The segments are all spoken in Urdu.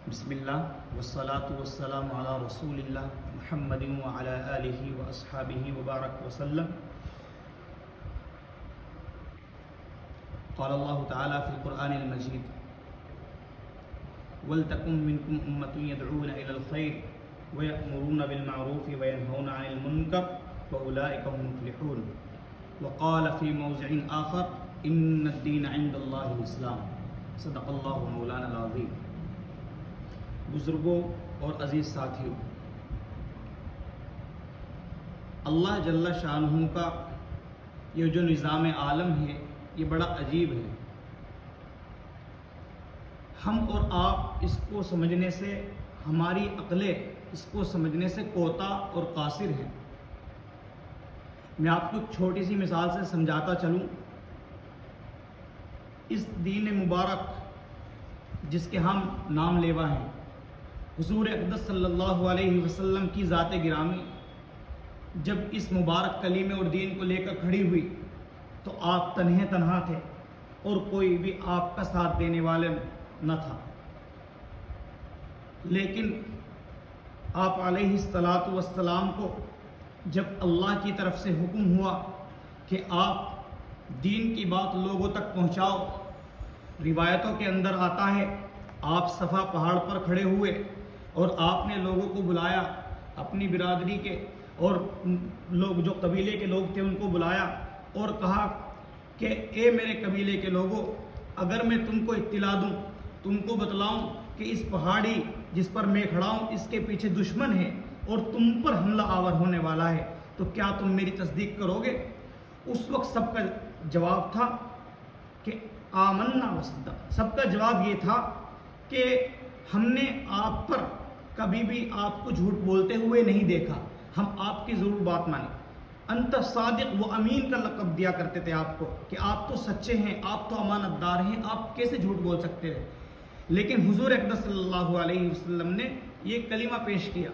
بسم اللہ والصلاة والسلام علی رسول اللہ محمد وعلی آلہ واصحابہ وبارک وسلم۔ قال اللہ تعالی فی القرآن المجید وَلْتَكُن مِّنْكُمْ أُمَّةٌ يَدْعُونَ إِلَى الْخَيْرِ وَيَأْمُرُونَ بِالْمَعْرُوفِ وَيَنْهَوْنَ عَنِ الْمُنكَرِ وَأُولَٰئِكَ هُمُ الْمُفْلِحُونَ وقال فی موضع آخر إِنَّ الدِّينَ عِندَ اللَّهِ الْإِسْلَامُ صدق اللہ مولانا العظیم۔ بزرگوں اور عزیز ساتھیوں، اللہ جل شانہ کا یہ جو نظام عالم ہے یہ بڑا عجیب ہے۔ ہم اور آپ اس کو سمجھنے سے، ہماری عقلیں اس کو سمجھنے سے کوتاہ اور قاصر ہیں۔ میں آپ کو ایک چھوٹی سی مثال سے سمجھاتا چلوں۔ اس دین مبارک جس کے ہم نام لیوا ہیں، حضور اقدس صلی اللہ علیہ وسلم کی ذات گرامی جب اس مبارک کلیمے اور دین کو لے کر کھڑی ہوئی تو آپ تنہا تھے اور کوئی بھی آپ کا ساتھ دینے والے نہ تھا، لیکن آپ علیہ الصلاۃ والسلام کو جب اللہ کی طرف سے حکم ہوا کہ آپ دین کی بات لوگوں تک پہنچاؤ، روایتوں کے اندر آتا ہے آپ صفا پہاڑ پر کھڑے ہوئے اور آپ نے لوگوں کو بلایا، اپنی برادری کے اور لوگ جو قبیلے کے لوگ تھے ان کو بلایا اور کہا کہ اے میرے قبیلے کے لوگوں، اگر میں تم کو اطلاع دوں، تم کو بتلاؤں کہ اس پہاڑی جس پر میں کھڑا ہوں اس کے پیچھے دشمن ہے اور تم پر حملہ آور ہونے والا ہے، تو کیا تم میری تصدیق کرو گے؟ اس وقت سب کا جواب تھا کہ آمنا وصدقنا۔ سب کا جواب یہ تھا کہ ہم نے آپ پر کبھی بھی آپ کو جھوٹ بولتے ہوئے نہیں دیکھا، ہم آپ کی ضرور بات مانیں۔ انت صادق و امین کا لقب دیا کرتے تھے آپ کو کہ آپ تو سچے ہیں، آپ تو امانت دار ہیں، آپ کیسے جھوٹ بول سکتے ہیں؟ لیکن حضور اقدس صلی اللہ علیہ وسلم نے یہ کلمہ پیش کیا،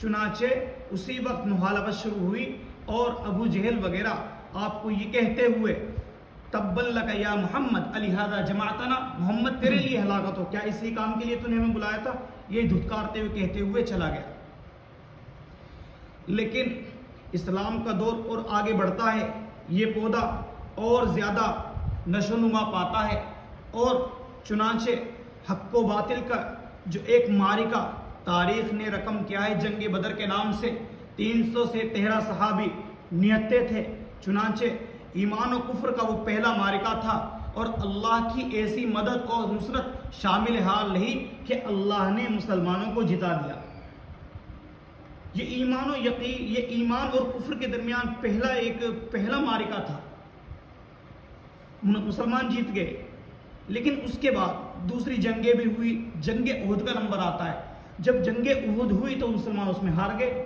چنانچہ اسی وقت مخالفت شروع ہوئی اور ابو جہل وغیرہ آپ کو یہ کہتے ہوئے تبا لک یا محمد لہذا جمعتنا، محمد تیرے لیے ہلاکت ہو، کیا اسی کام کے لیے تو نے ہمیں بلایا تھا؟ یہ دھتکارتے ہوئے کہتے ہوئے چلا گیا۔ لیکن اسلام کا دور اور آگے بڑھتا ہے، یہ پودا اور زیادہ نشو و نما پاتا ہے اور چنانچہ حق و باطل کا جو ایک معرکہ تاریخ نے رقم کیا ہے جنگ بدر کے نام سے، 300 سے 13 صحابی نہتے تھے، چنانچہ ایمان و کفر کا وہ پہلا معرکہ تھا اور اللہ کی ایسی مدد اور نصرت شامل حال رہی کہ اللہ نے مسلمانوں کو جتا دیا۔ یہ ایمان و یقین، یہ ایمان اور کفر کے درمیان پہلا معرکہ تھا، مسلمان جیت گئے۔ لیکن اس کے بعد دوسری جنگیں بھی ہوئی، جنگ احد کا نمبر آتا ہے، جب جنگ احد ہوئی تو مسلمان اس میں ہار گئے۔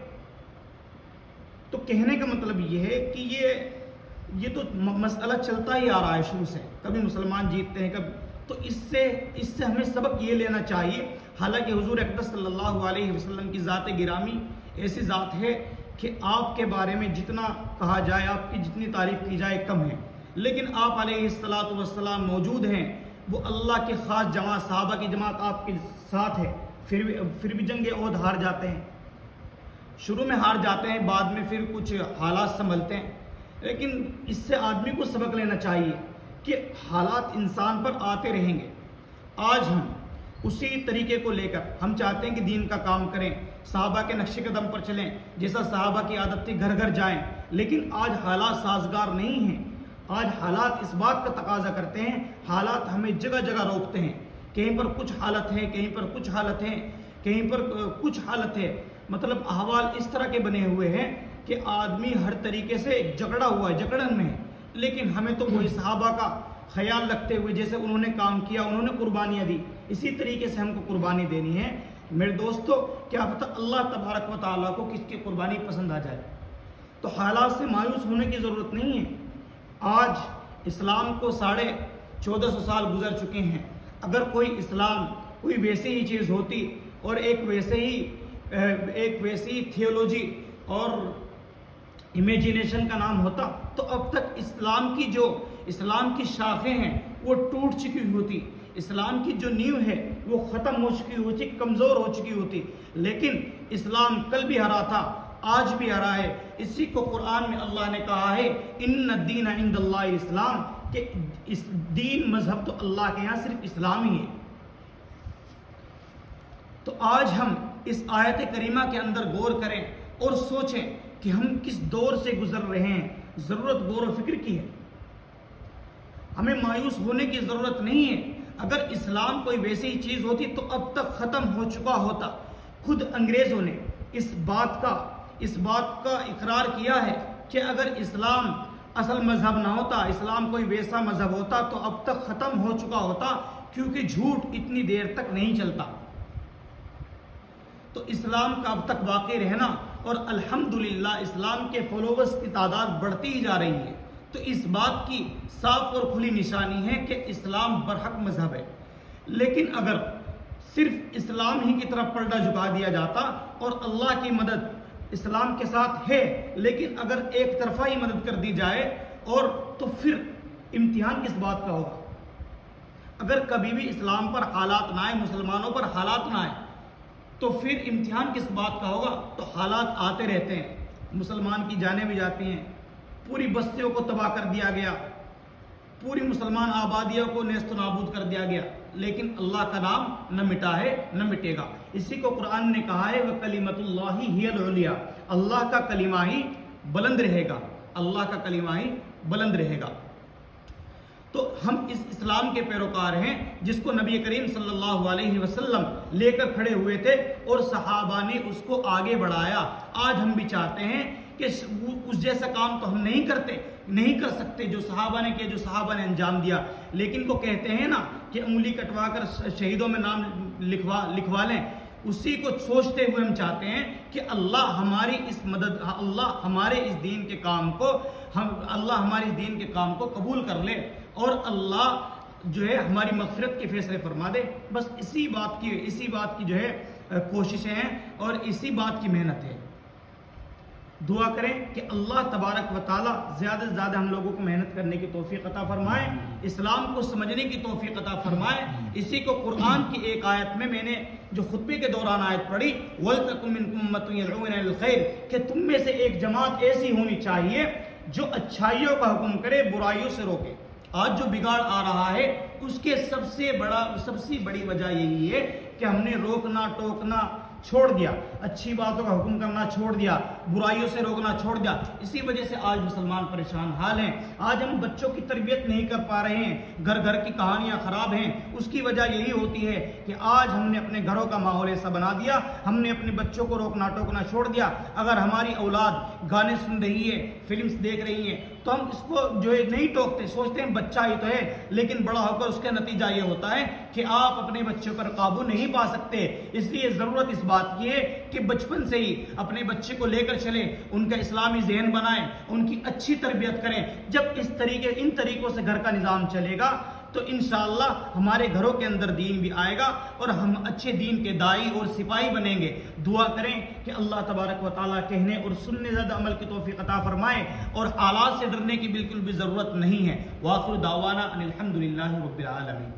تو کہنے کا مطلب یہ ہے کہ یہ تو مسئلہ چلتا ہی آ رہا ہے شروع سے، کبھی مسلمان جیتتے ہیں کبھی، تو اس سے ہمیں سبق یہ لینا چاہیے۔ حالانکہ حضور اقدس صلی اللہ علیہ وسلم کی ذات گرامی ایسی ذات ہے کہ آپ کے بارے میں جتنا کہا جائے، آپ کی جتنی تعریف کی جائے کم ہے، لیکن آپ علیہ الصلاۃ والسلام موجود ہیں، وہ اللہ کے خاص جماعت، صحابہ کی جماعت آپ کے ساتھ ہے، پھر بھی جنگ احد ہار جاتے ہیں۔ شروع میں ہار جاتے ہیں، بعد میں پھر کچھ حالات سنبھلتے ہیں، لیکن اس سے آدمی کو سبق لینا چاہیے کہ حالات انسان پر آتے رہیں گے۔ آج ہم اسی طریقے کو لے کر ہم چاہتے ہیں کہ دین کا کام کریں، صحابہ کے نقش قدم پر چلیں، جیسا صحابہ کی عادت تھی گھر گھر جائیں، لیکن آج حالات سازگار نہیں ہیں۔ آج حالات اس بات کا تقاضا کرتے ہیں، حالات ہمیں جگہ جگہ روکتے ہیں، کہیں پر کچھ حالت ہے، کہیں پر کچھ حالت ہے، کہیں پر کچھ حالت ہے، مطلب احوال اس طرح کے بنے ہوئے ہیں کہ آدمی ہر طریقے سے جکڑا ہوا ہے، جکڑن میں ہے۔ لیکن ہمیں تو وہی صحابہ کا خیال رکھتے ہوئے جیسے انہوں نے کام کیا، انہوں نے قربانیاں دی، اسی طریقے سے ہم کو قربانی دینی ہے۔ میرے دوستو، کیا پتہ اللہ تبارک و تعالیٰ کو کس کی قربانی پسند آ جائے۔ تو حالات سے مایوس ہونے کی ضرورت نہیں ہے۔ آج اسلام کو 1450 سال گزر چکے ہیں، اگر کوئی اسلام کوئی ویسی ہی چیز ہوتی اور ایک ویسی ہی تھیولوجی اور امیجینیشن کا نام ہوتا تو اب تک اسلام کی شاخیں ہیں وہ ٹوٹ چکی ہوتی، اسلام کی جو نیو ہے وہ ختم ہو چکی ہوتی، کمزور ہو چکی ہوتی، لیکن اسلام کل بھی ہرا تھا، آج بھی ہرا ہے۔ اسی کو قرآن میں اللہ نے کہا ہے ان الدین عند اللہ اسلام، کہ اس دین مذہب تو اللہ کے یہاں صرف اسلام ہی ہے۔ تو آج ہم اس آیت کریمہ کے اندر غور کریں اور سوچیں کہ ہم کس دور سے گزر رہے ہیں۔ ضرورت غور و فکر کی ہے، ہمیں مایوس ہونے کی ضرورت نہیں ہے۔ اگر اسلام کوئی ویسی ہی چیز ہوتی تو اب تک ختم ہو چکا ہوتا۔ خود انگریزوں نے اس بات کا اقرار کیا ہے کہ اگر اسلام اصل مذہب نہ ہوتا، اسلام کوئی ویسا مذہب ہوتا تو اب تک ختم ہو چکا ہوتا، کیونکہ جھوٹ اتنی دیر تک نہیں چلتا۔ تو اسلام کا اب تک باقی رہنا اور الحمدللہ اسلام کے فالوورز کی تعداد بڑھتی ہی جا رہی ہے، تو اس بات کی صاف اور کھلی نشانی ہے کہ اسلام برحق مذہب ہے۔ لیکن اگر صرف اسلام ہی کی طرف پلٹا جھکا دیا جاتا اور اللہ کی مدد اسلام کے ساتھ ہے، لیکن اگر ایک طرفہ ہی مدد کر دی جائے اور تو پھر امتحان کس بات کا ہوگا؟ اگر کبھی بھی اسلام پر حالات نہ آئے، مسلمانوں پر حالات نہ آئے، تو پھر امتحان کس بات کا ہوگا؟ تو حالات آتے رہتے ہیں، مسلمان کی جانیں بھی جاتی ہیں، پوری بستیوں کو تباہ کر دیا گیا، پوری مسلمان آبادیوں کو نیست و نابود کر دیا گیا، لیکن اللہ کا نام نہ مٹا ہے نہ مٹے گا۔ اسی کو قرآن نے کہا ہے وَكَلِمَةُ اللَّهِ هِيَ الْعُلْيَا، اللہ کا کلمہ ہی بلند رہے گا، اللہ کا کلمہ ہی بلند رہے گا۔ تو ہم اس اسلام کے پیروکار ہیں جس کو نبی کریم صلی اللہ علیہ وسلم لے کر کھڑے ہوئے تھے اور صحابہ نے اس کو آگے بڑھایا۔ آج ہم بھی چاہتے ہیں کہ اس جیسا کام تو ہم نہیں کر سکتے جو صحابہ نے کیا، جو صحابہ نے انجام دیا، لیکن کو کہتے ہیں نا کہ انگلی کٹوا کر شہیدوں میں نام لکھوا لیں، اسی کو سوچتے ہوئے ہم چاہتے ہیں کہ اللہ ہماری اس مدد، اللہ ہمارے اس دین کے کام کو قبول کر لے اور اللہ جو ہے ہماری مغفرت کے فیصلے فرما دے۔ بس اسی بات کی جو ہے کوششیں ہیں اور اسی بات کی محنت ہے۔ دعا کریں کہ اللہ تبارک و تعالیٰ زیادہ سے زیادہ ہم لوگوں کو محنت کرنے کی توفیق عطا فرمائے، اسلام کو سمجھنے کی توفیق عطا فرمائے۔ اسی کو قرآن کی ایک آیت میں نے جو خطبے کے دوران آیت پڑھی وَلْتَكُن مِّنكُمْ أُمَّةٌ يَدْعُونَ إِلَى الْخَيْرِ، کہ تم میں سے ایک جماعت ایسی ہونی چاہیے جو اچھائیوں کا حکم کرے، برائیوں سے روکے۔ آج جو بگاڑ آ رہا ہے اس کے سب سے بڑی وجہ یہی ہے کہ ہم نے روکنا ٹوکنا چھوڑ دیا، اچھی باتوں کا حکم کرنا چھوڑ دیا، برائیوں سے روکنا چھوڑ دیا۔ اسی وجہ سے آج مسلمان پریشان حال ہیں۔ آج ہم بچوں کی تربیت نہیں کر پا رہے ہیں، گھر کی کہانیاں خراب ہیں۔ اس کی وجہ یہی ہوتی ہے کہ آج ہم نے اپنے گھروں کا ماحول ایسا بنا دیا، ہم نے اپنے بچوں کو روکنا ٹوکنا چھوڑ دیا۔ اگر ہماری اولاد گانے سن رہی ہے، فلمز دیکھ رہی ہیں، تو ہم اس کو جو ہے نہیں ٹوکتے، سوچتے ہیں بچہ ہی تو ہے، لیکن بڑا ہو کر اس کا نتیجہ یہ ہوتا ہے کہ آپ اپنے بچوں پر قابو نہیں پا سکتے۔ اس لیے ضرورت اس بات کی ہے کہ بچپن سے ہی اپنے بچے کو لے کر چلیں، ان کا اسلامی ذہن بنائیں، ان کی اچھی تربیت کریں۔ جب ان طریقوں سے گھر کا نظام چلے گا تو انشاءاللہ ہمارے گھروں کے اندر دین بھی آئے گا اور ہم اچھے دین کے دائی اور سپاہی بنیں گے۔ دعا کریں کہ اللہ تبارک و تعالیٰ کہنے اور سننے زیادہ عمل کی توفیق عطا فرمائے، اور حالات سے ڈرنے کی بالکل بھی ضرورت نہیں ہے۔ وآخر دعوانا ان الحمدللہ رب العالمین۔